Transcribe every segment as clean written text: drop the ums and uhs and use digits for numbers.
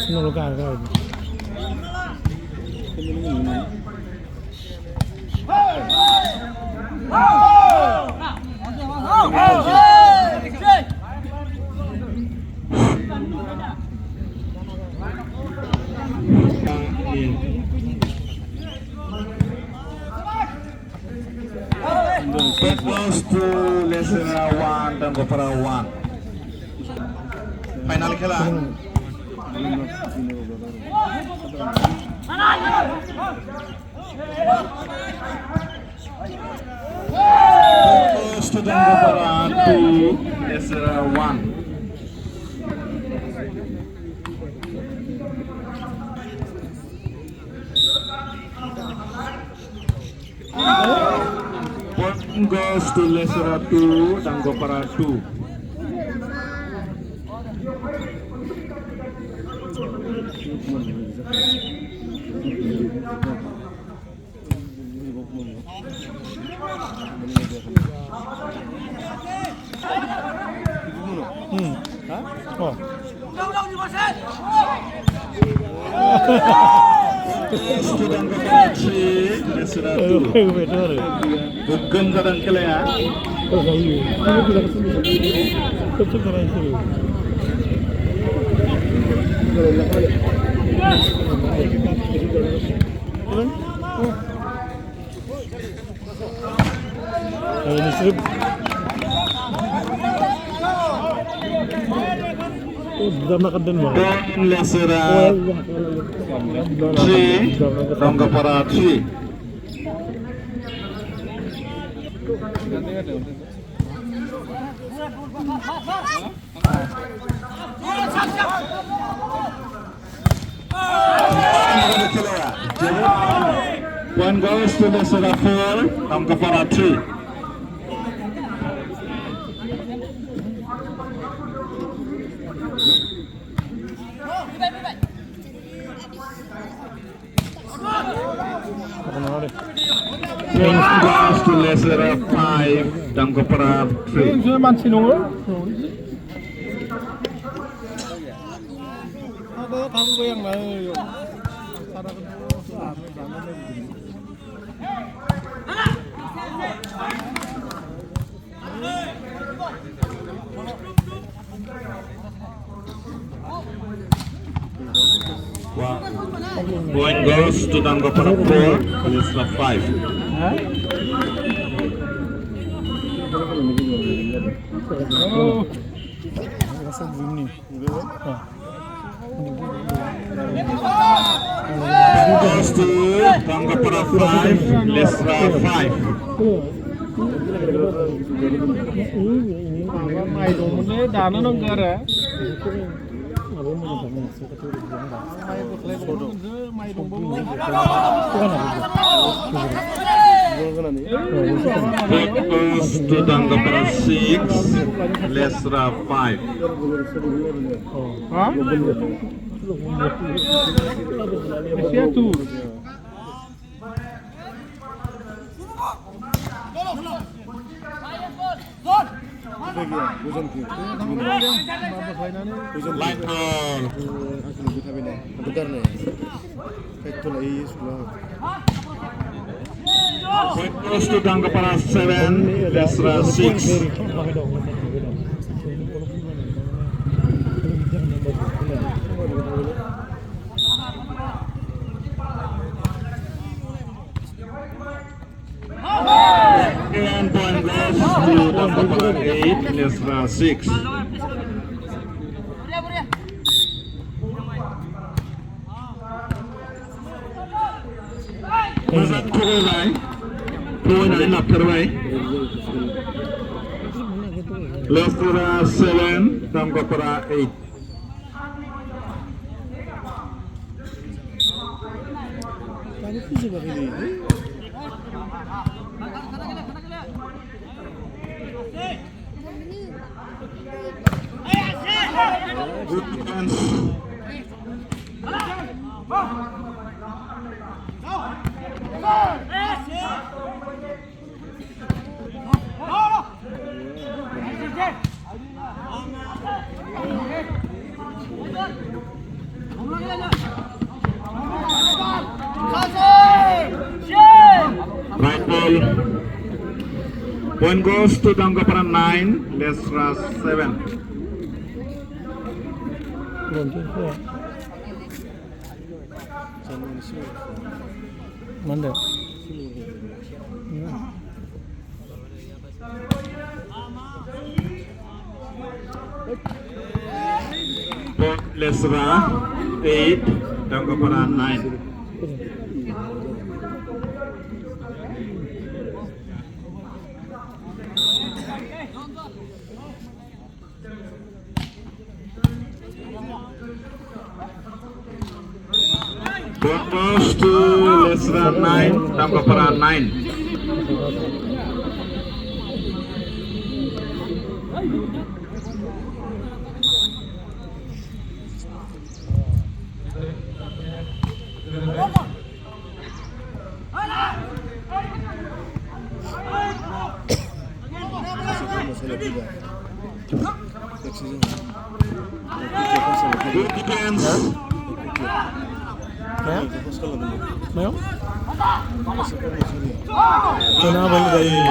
Sunod ka agad. Close to Lesera 1 dan Gopara 1. Final khela. Close to dan Gopara 2, Lesera 1. Point goes to Lesera 2 dan Gopara 2. Oh. Goes to dan Gopara 3, Lesera 2. Bukan kadang kela ya. Ini strip. Don Lesera 3 dan Gopara 3. One goes to Lesera 4 dan Gopara 3. One goes to Lesera 5 dan Gopara 3. Masih nunggu. Ada kamu yang lain. Point goes to dan Gopara 4, Lesera 5. Oh. Rasa begini. Goes to dan Gopara 5, Lesera 5. Mai dong, dana nong gara. Goes to dan Gopara 6, Lesera 5. Hah? Siapa? Light on. Point goes to dan Gopara 7, Lesera 6. And point goes to dan Gopara 8, Lesera 6. Mazat throw line, lap terbaik. Lesera 7 dan Gopara 8. Good defense. Point goes to Dangapara 9, Lesra 7. Mana? Point Lesra 8, Dangapara 9. Point goes to Lesra 9, Dangapara 9. Good defense. Mau? Kenapa ini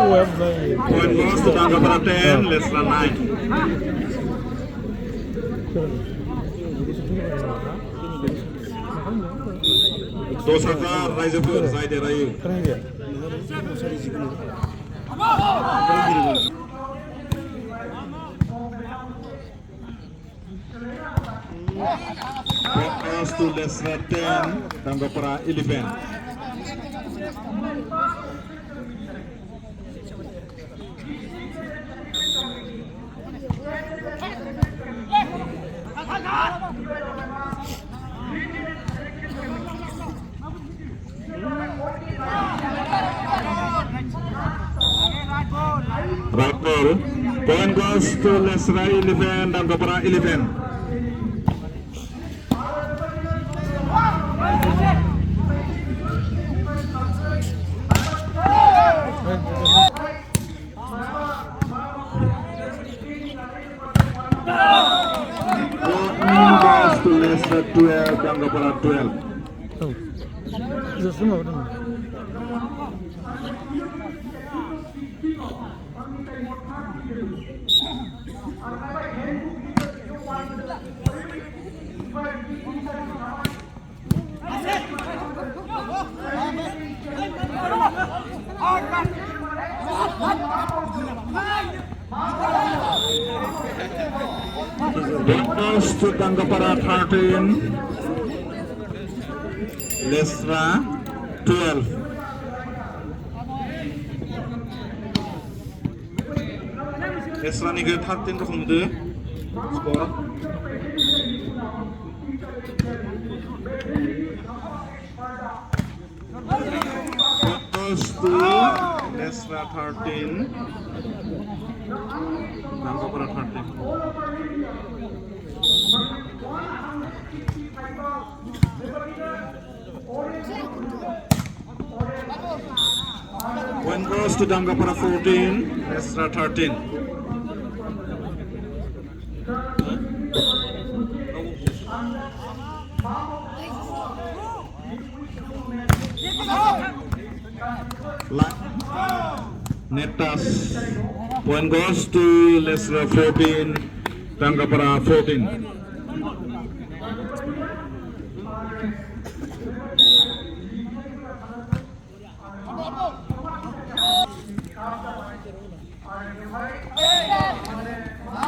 web lagi? Point goes to Dangapara 10, Lesra 9. Dosaka Raizapur, Zaide Rayu. Keren ya? Point goes to Lesra 10, Dangapara 11. Right ball. Point goes to Lesra 11, Dangapara 11. Point goes to Lesra 12, Dangapara 12. Tuh. Bisa semua udah. Point goes to Dangapara 13, Lesra 12. Lesra ni ke 13 rokom de skor. Point goes to Lesra 13, Dangapara 13. Point goes to Dangapara 14, Lesra 13. Netas. Point goes to Lesra 14, Dangapara 14.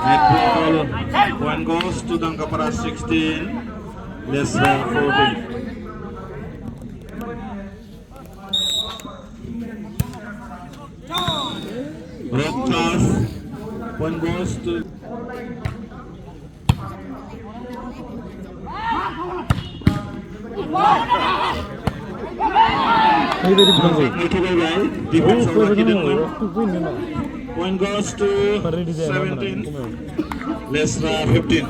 Net ball. Point goes to Dangapara 16, Lesra 14. Red toss. Point goes to Ini dari belakang. multiple guy. Defense Oh, lagi dengan. Tuh ini mah. Point goes to 17, Lesra 15.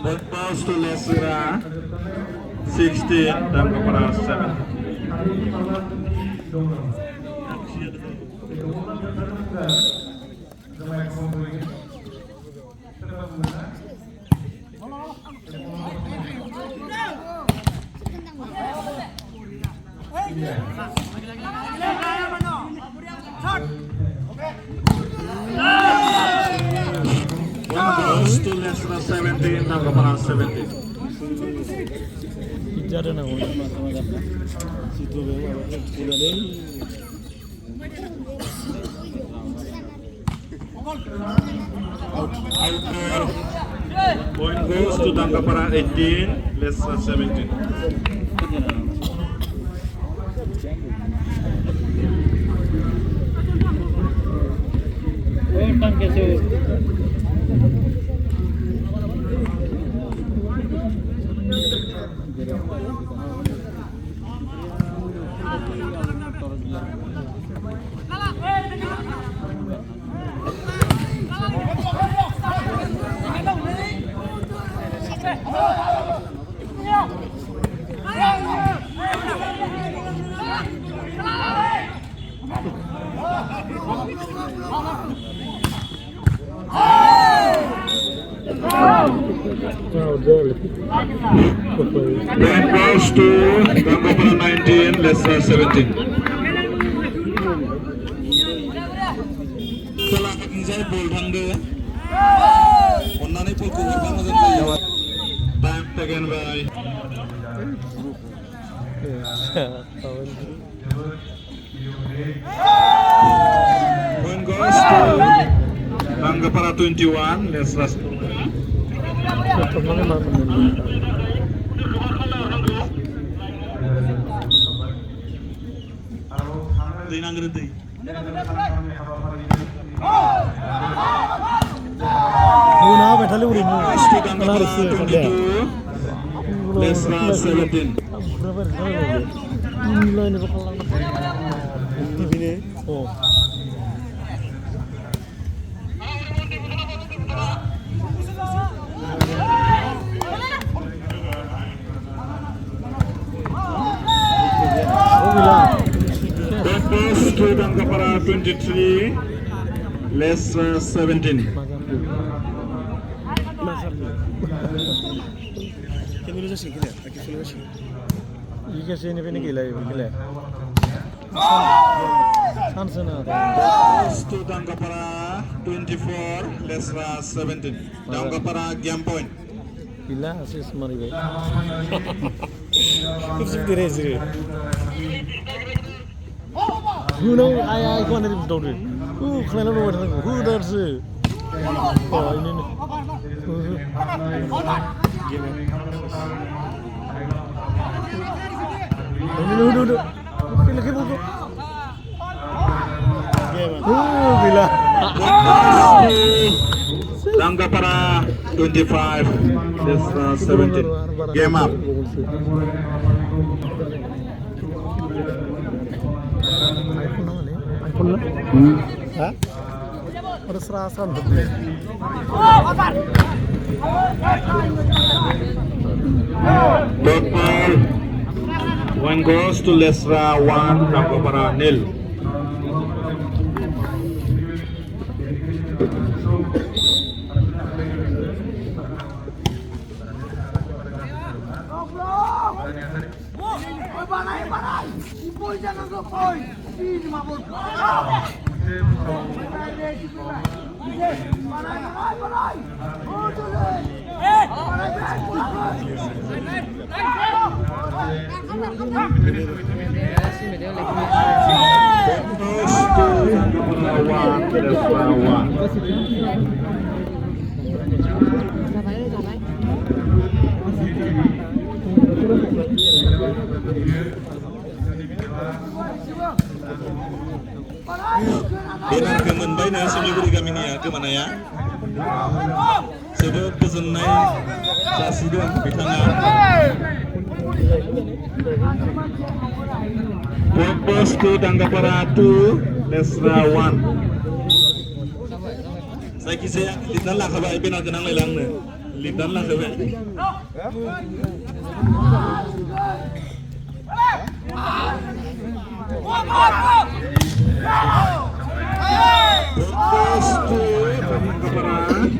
Point goes to Lesra 16, Dangapara 7. Goes to Lesra 17, Tanggapan 17. Bicara na ngomong. Situ memang udah deh. Point goes to Tanggapan 18, Lesra 17. Point goes to Tanggapan 19, Lesra 17. Saya bol thangdo ya. Onnane bol ko hurba mojan tayo. Time taken by. Point goes to Tanggapan 21, Lesra 10. Una बैठा ले उड़ी Lesra 17. Oh. Goes to Tanggapan 23, Lesra 17. 이게 세니 베니 길래 길래. 산스나. Goes to Tanggapan 24, Lesra 17. Tanggapan game point. Gila asis mari be. Kursi dire sire. You know, I can't even do it. Who can I know what who does it? Oh, ini nih. Ini udah. Lagi buku. Gila. Tanggapan 25, Lesra 17. Game up. Hah? Ada serasan tuh. Total one goes to Lesra 1, Tanggapan 0. Dengan kemenbai na seminggu kami ni ya ke mana ya? Sebab kesenai sasidan bitanga. Purpose to Tanggapan 2, Lesra 1. Saya kisah litan lah kabar ibu nak kenang lelang ne. Litan lah kabar. Purpose to Tanggapan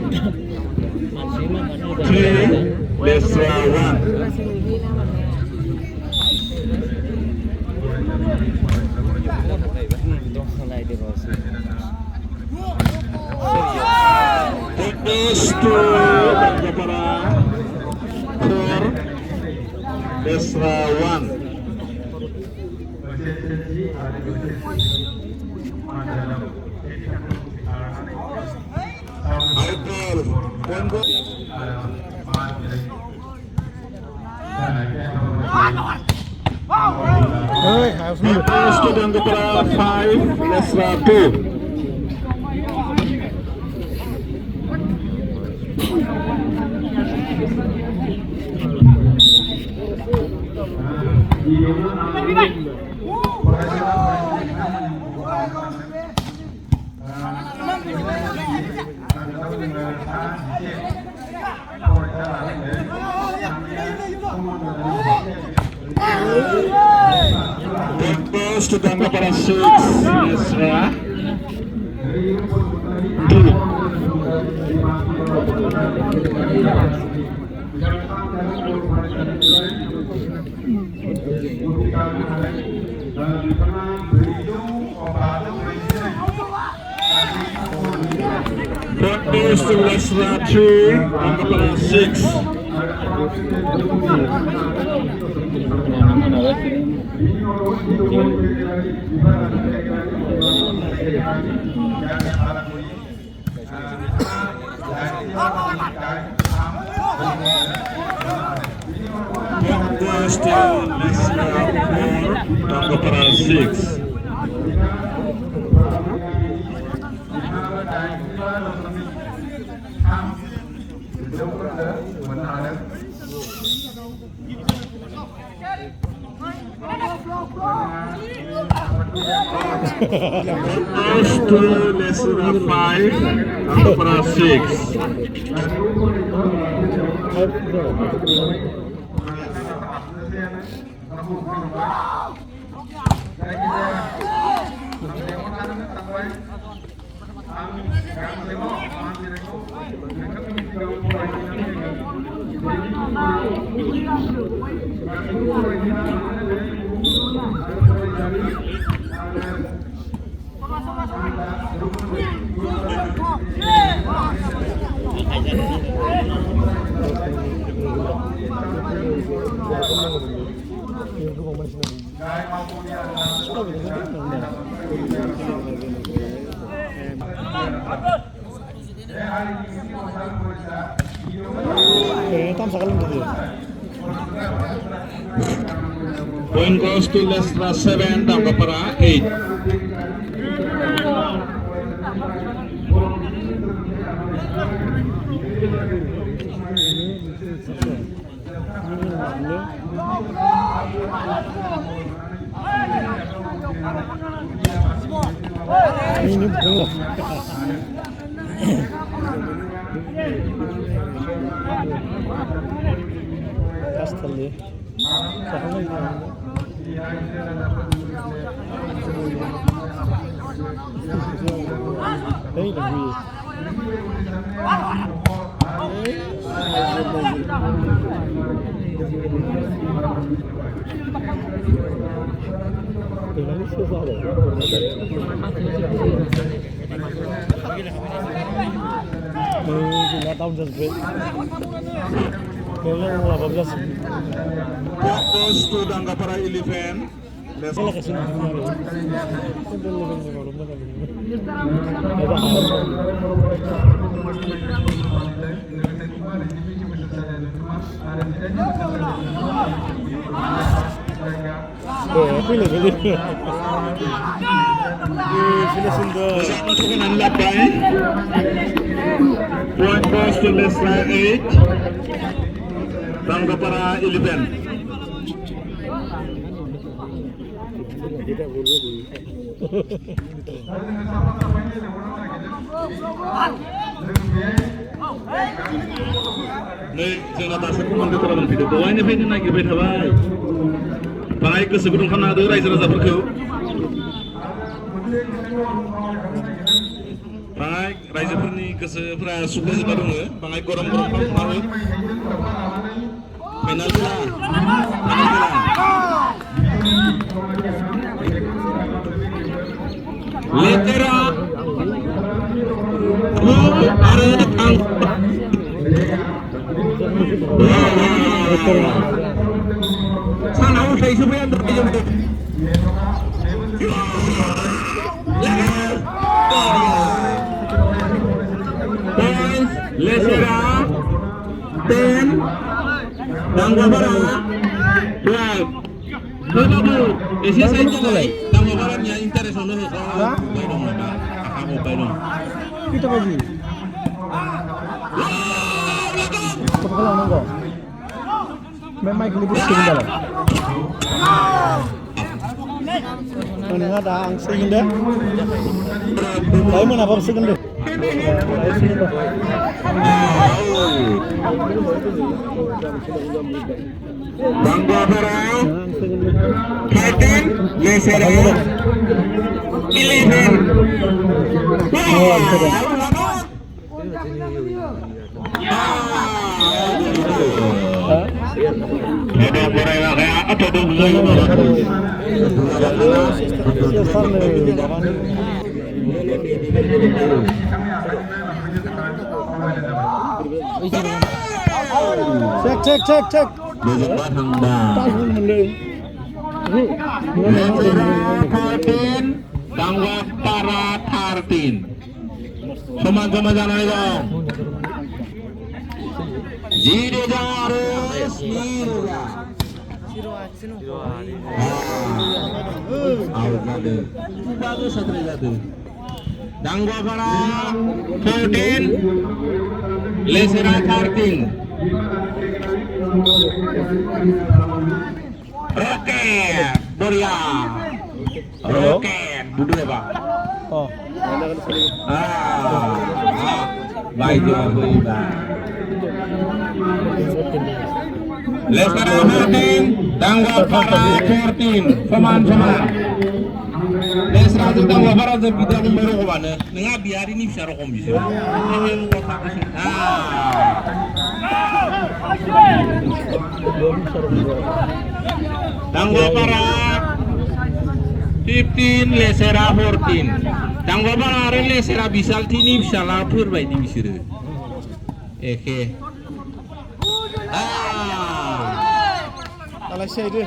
3, Lesra 1. goes to Gapara 4, Desra 1. Goes to Gapara 5, Desra 2. Goes to Gapara 6, Desra 2. Goes to Desra 3, Gapara 6. Goes to Desra 4, Gapara 6. Goes to Desra 5, Gapara 6. Point goes to Desra 7, Gapara 8. Goes to Gapara 11. Point goes to Desra 8, Gapara 11. जोंना दासो command खालामनो फैदों दहायनिफ्रायनो नागिरबाय थाबाय बाहाय गोसो गुदुं खालामनो हादों रायजो राजाफोरखौ बाहाय रायजोफोरनि गोसोफोरा सुग्लायजोबना दङ बाहाय गरम खालामनो फाइनाल खेला लेटेरा आरो Sana usai supaya terjadi. Lesera 10 Tangga Barat 12 Babu isi saya mulai Tangga Baratnya interes ono soal baidong aku baidong Kita bagi. Kepalang nongko. Memang kelibut sebentar. Ini ada angsa indah. Lain mana apa segende? Tangga Barat 13 Lesera Cek. Tangga Barat 13 sama-sama jalan dong. Zero harus bagus satu. Tangga Barat 14 Lesera 13. Roket Roket budu ya Pak. Oh. Baik juga. Lesera 14 Tangga Barat 14 sama-sama. Lesera Tangga Barat tidak memberi mana. Nengah biar ini bisa rokom bisa. Tangga Barat 15 Lesera 14 Tangga Barat Lesera bisal tini bisa lapor baik di bisir. Oke. Alah saya deh.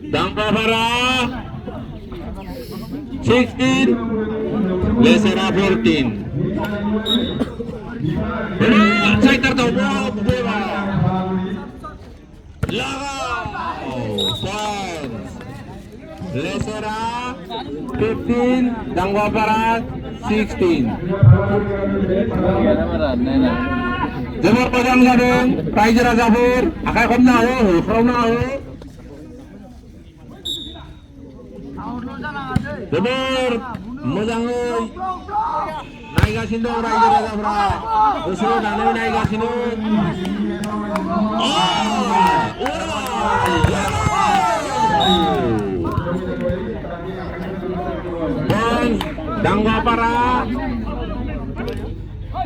Tangga Barat 16 Lesera 14. Saya tertahu bola. Points. Lesera 15 Tangga Barat 16. Jabur pegang gading, Raja Jabur, akan kom nahu, Jabur, mojang naik ke sini Raja Jabur, usul naik ke sini. Tangga Barat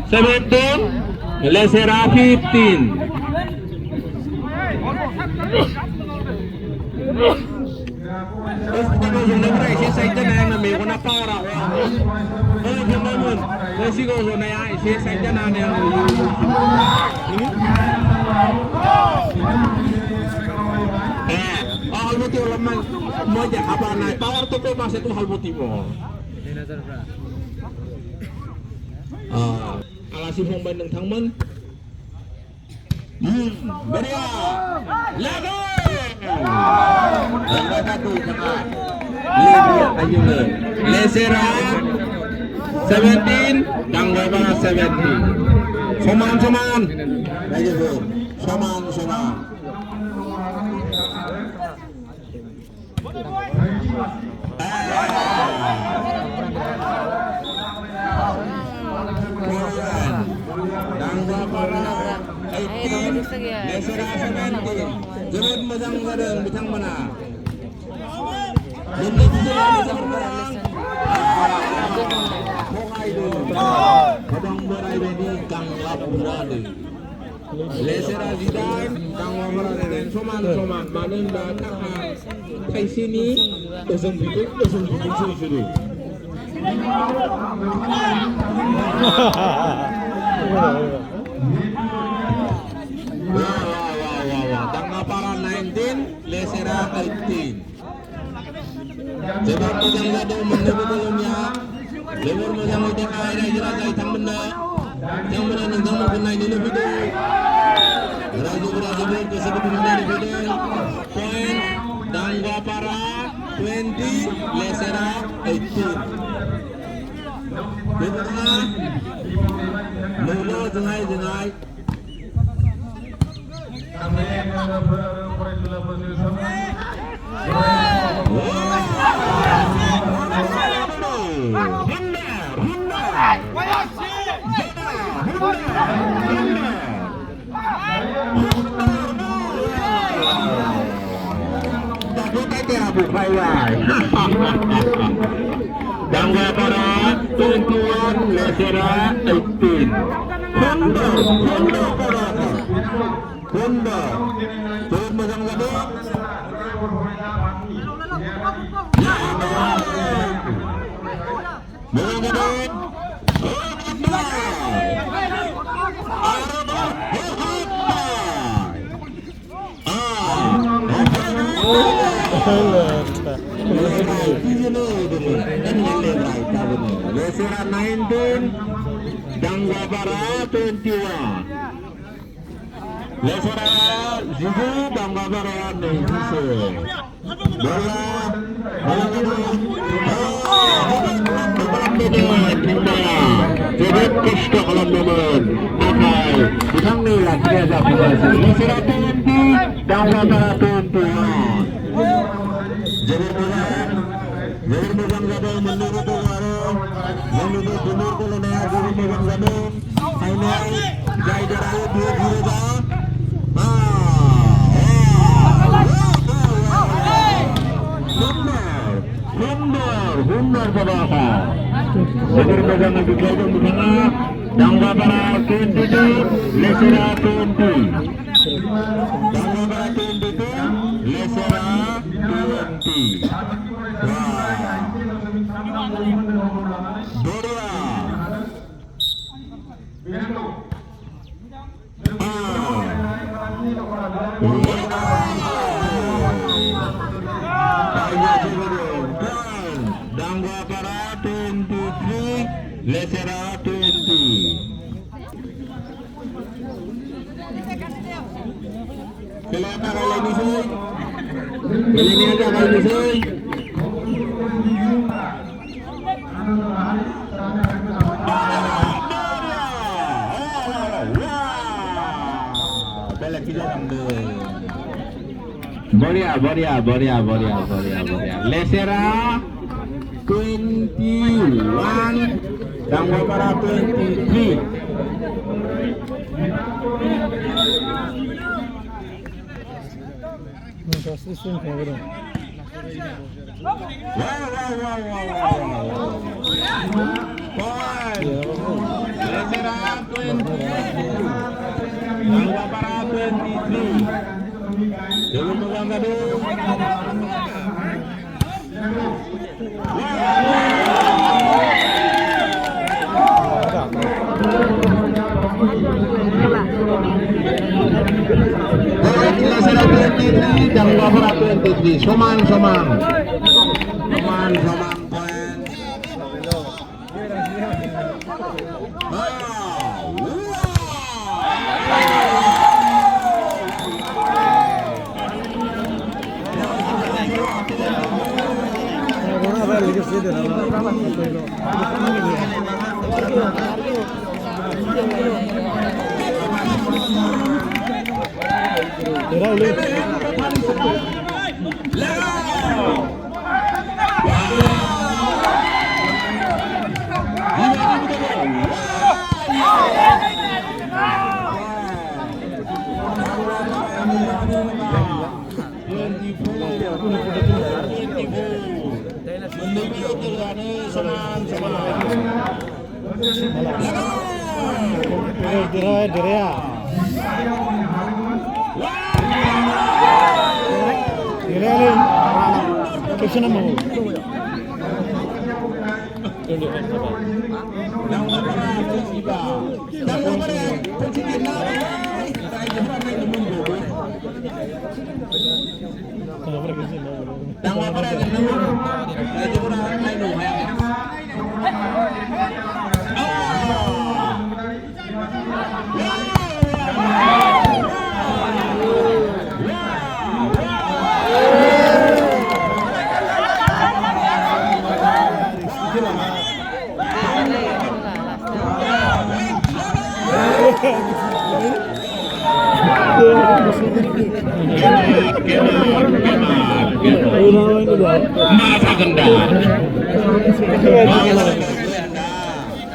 17 Lesera 15. Halbuti lemah moja apa naik power tuh mas itu halbuti mo. Alasi phong bandeng thangmen. Beria. Lago. Tangga satu tengah. Lihat Lesera 17 Tangga Barat 17. Soman. Ayo bro. Soman. Tangga Barat 18 Lesera 17. Jebet majang gadang bitang mana? Kadang berai di kang lapurade. Lesera Zidane kang wamarade soman manen datang kai sini usung bikin sudah. 18. Jebak mojang gado menurut belumnya. Jebak mojang itu kaya jera kaya tang benda. Yang mana nih kamu kena ini video. Raja kesebut benda di video. Point Dangga Para 20, Lesera 18. Betul. Mula jengai. Dangga Para 21, Lesera 18. Honda. Turun masang gado. Masang gado. Lesera 19, Dangga Para 21. Lesera Zigu, Dangga Para 19. Jadi kesta kalau teman, akal, bukan nilai biasa biasa. Lesera 20, Dangga Para 21. Jadi bukan gado menurut orang, menurut kalau naya jadi bukan gado, ini jai darah dua juga. Hundar berapa? Seger pegang lagi pegang bersama Dangga Para 22, Lesera 20. Dangga Para 22, Lesera 20. Doria. Dangga Para 23, Lesera 20. Kelihatan kalau ini sih. Ini aja kalau ini sih. Bela kita ambil. Boria. Lesera 21, Dangga Para 23. Lesera 20, Dangga Para 23. Jangan pegang gado. Lesera 23, Dangga Para 23. Soman poin. Tangwa para kan nang. Medyo ko na ay no kaya. Masa ganda.